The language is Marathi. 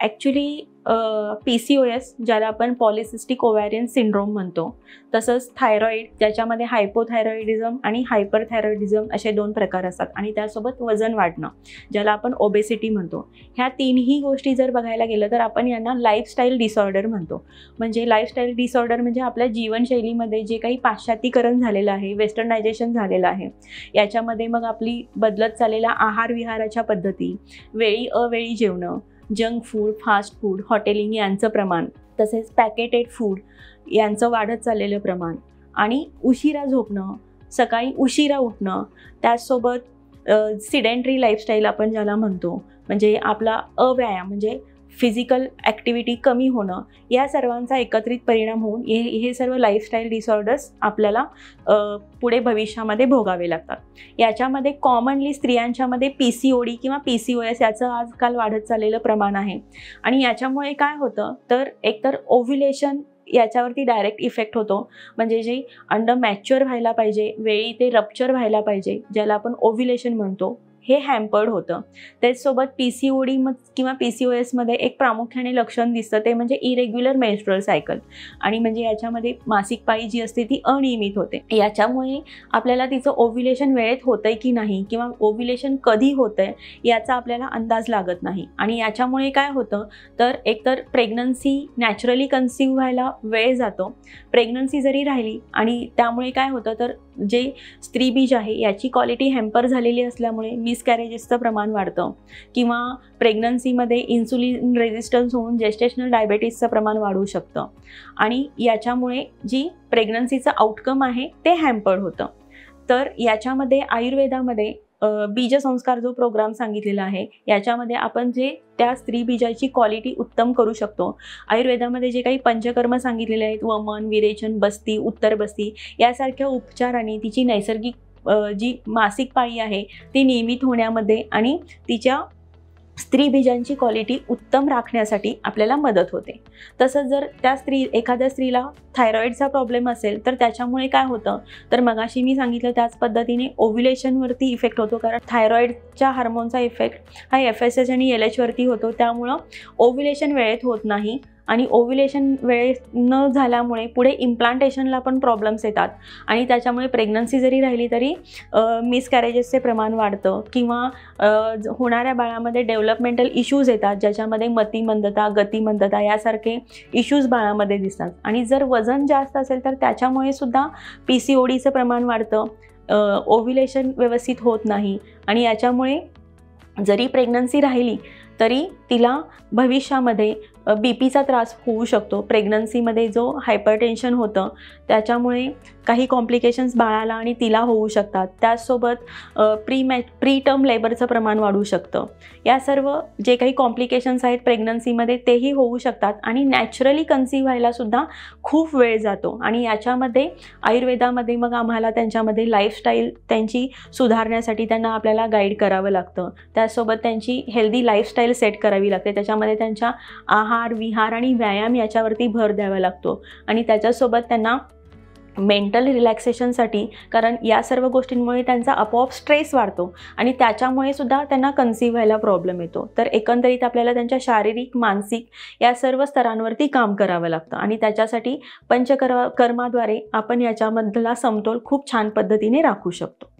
ॲक्च्युली PCOS ज्याला आपण पॉलिसिस्टिक ओव्हॅरियन सिंड्रोम म्हणतो, तसंच थायरॉईड ज्याच्यामध्ये हायपोथायरॉइडिझम आणि हायपरथायरॉइडिझम असे 2 प्रकार असतात आणि त्यासोबत वजन वाढणं ज्याला आपण ओबेसिटी म्हणतो. ह्या तिन्ही गोष्टी जर बघायला गेलं तर आपण यांना लाईफस्टाईल डिसऑर्डर म्हणतो. म्हणजे लाईफस्टाईल डिसऑर्डर म्हणजे आपल्या जीवनशैलीमध्ये जे काही पाश्चात्तीकरण झालेलं आहे, वेस्टर्नायझेशन झालेलं आहे, याच्यामध्ये मग आपली बदलत चाललेल्या आहार विहाराच्या पद्धती, वेळी अवेळी जेवणं, junk food, fast food, hotelling यांचं प्रमाण, तसेच पॅकेटेड फूड यांचं वाढत चाललेलं प्रमाण आणि उशिरा झोपणं, सकाळी उशिरा उठणं, त्याचसोबत सिडेंटरी लाईफस्टाईल आपण ज्याला म्हणतो, म्हणजे आपला अव्यायाम म्हणजे फिजिकल ॲक्टिव्हिटी कमी होणं, या सर्वांचा एकत्रित परिणाम होऊन हे सर्व लाईफस्टाईल डिसऑर्डर्स आपल्याला पुढे भविष्यामध्ये भोगावे लागतात. याच्यामध्ये कॉमनली स्त्रियांच्यामध्ये PCOD किंवा PCOS याचं आजकाल वाढत चाललेलं प्रमाण आहे आणि याच्यामुळे काय होतं तर एकतर ओव्ह्युलेशन याच्यावरती डायरेक्ट इफेक्ट होतो. म्हणजे जे अंड मॅच्युअर व्हायला पाहिजे, वेळी ते रप्चर व्हायला पाहिजे, ज्याला आपण ओव्ह्युलेशन म्हणतो, हे हॅम्पर्ड होतं. त्याचसोबत PCOD किंवा PCOSमध्ये एक प्रामुख्याने लक्षण दिसतं ते म्हणजे इरेग्युलर मेन्स्ट्रुअल सायकल आणि म्हणजे याच्यामध्ये मासिक पाळी जी असते ती अनियमित होते. याच्यामुळे आपल्याला तिचं ओव्ह्युलेशन वेळेत होतंय की नाही किंवा ओव्ह्युलेशन कधी होतंय याचा आपल्याला अंदाज लागत नाही आणि याच्यामुळे काय होतं तर एकतर प्रेग्नन्सी नॅचरली कन्सीव्ह व्हायला वेळ जातो. प्रेग्नन्सी जरी राहिली आणि त्यामुळे काय होतं तर जे स्त्रीबीज आहे याची क्वालिटी हॅम्पर झालेली असल्यामुळे मिसकॅरेजेसचं प्रमाण वाढतं किंवा प्रेग्नन्सीमध्ये इन्सुलिन रेझिस्टन्स होऊन जेस्टेशनल डायबेटीसचं प्रमाण वाढू शकतं आणि याच्यामुळे जी प्रेग्नन्सीचं आउटकम आहे ते हॅम्पर्ड होतं. तर याच्यामध्ये आयुर्वेदामध्ये बीजसंस्कार जो प्रोग्राम सांगितलेला आहे याच्यामध्ये आपण जे त्या स्त्री बीजाची क्वालिटी उत्तम करू शकतो. आयुर्वेदामध्ये जे काही पंचकर्म सांगितलेले आहेत, वमन, विरेचन, बस्ती, उत्तर बस्ती यासारख्या उपचारांनी तिची नैसर्गिक जी मासिक पाळी आहे ती नियमित होण्यामध्ये आणि तिच्या स्त्री बीजांची क्वालिटी उत्तम राखण्यासाठी आपल्याला मदत होते. तसंच जर एखाद्या स्त्रीला थायरॉईडचा प्रॉब्लेम असेल तर त्याच्यामुळे काय होतं तर मगाशी मी सांगितलं त्याच पद्धतीने ओव्ह्युलेशनवरती इफेक्ट होतो, कारण थायरॉईडच्या हार्मोनचा इफेक्ट हा FSH आणि LH वरती होतो. त्यामुळं ओव्ह्युलेशन वेळेत होत नाही आणि ओव्ह्युलेशन वेळेत न झाल्यामुळे पुढे इम्प्लांटेशनला पण प्रॉब्लेम्स येतात आणि त्याच्यामुळे प्रेग्नन्सी जरी राहिली तरी मिसकॅरेजेसचे प्रमाण वाढतं किंवा होणाऱ्या बाळामध्ये डेव्हलपमेंटल इश्यूज येतात, ज्याच्यामध्ये मतिमंदता, गतिमंदता यासारखे इश्यूज बाळामध्ये दिसतात आणि जर वजन जास्त असेल तर त्याच्यामुळे सुद्धा PCODचं प्रमाण वाढतं, ओव्ह्युलेशन व्यवस्थित होत नाही आणि याच्यामुळे जरी प्रेग्नन्सी राहिली तरी तिला भविष्यामध्ये BPचा त्रास होऊ शकतो. प्रेग्नन्सीमध्ये जो हायपरटेन्शन होतं त्याच्यामुळे काही कॉम्प्लिकेशन्स बाळाला आणि तिला होऊ शकतात. त्याचसोबत प्री टर्म लेबरचं प्रमाण वाढू शकतं. या सर्व जे काही कॉम्प्लिकेशन्स आहेत प्रेग्नन्सीमध्ये तेही होऊ शकतात आणि नॅचरली कन्सीव्ह व्हायलासुद्धा खूप वेळ जातो आणि याच्यामध्ये आयुर्वेदामध्ये मग आम्हाला त्यांच्यामध्ये लाईफस्टाईल त्यांची सुधारण्यासाठी त्यांना आपल्याला गाईड करावं लागतं. त्याचसोबत त्यांची हेल्दी लाईफस्टाईल सेट करावी लागते. त्याच्यामध्ये त्यांच्या आहार, विहार आणि व्यायाम याच्यावरती भर द्यावा लागतो आणि त्याच्यासोबत त्यांना मेंटल रिलॅक्सेशनसाठी, कारण या सर्व गोष्टींमुळे त्यांचा आपोआप स्ट्रेस वाढतो आणि त्याच्यामुळे सुद्धा त्यांना कन्सीव्ह व्हायला प्रॉब्लेम येतो. तर एकंदरीत आपल्याला त्यांच्या शारीरिक, मानसिक या सर्व स्तरांवरती काम करावं लागतं आणि त्याच्यासाठी पंचकर्माद्वारे आपण याच्यामधला समतोल खूप छान पद्धतीने राखू शकतो.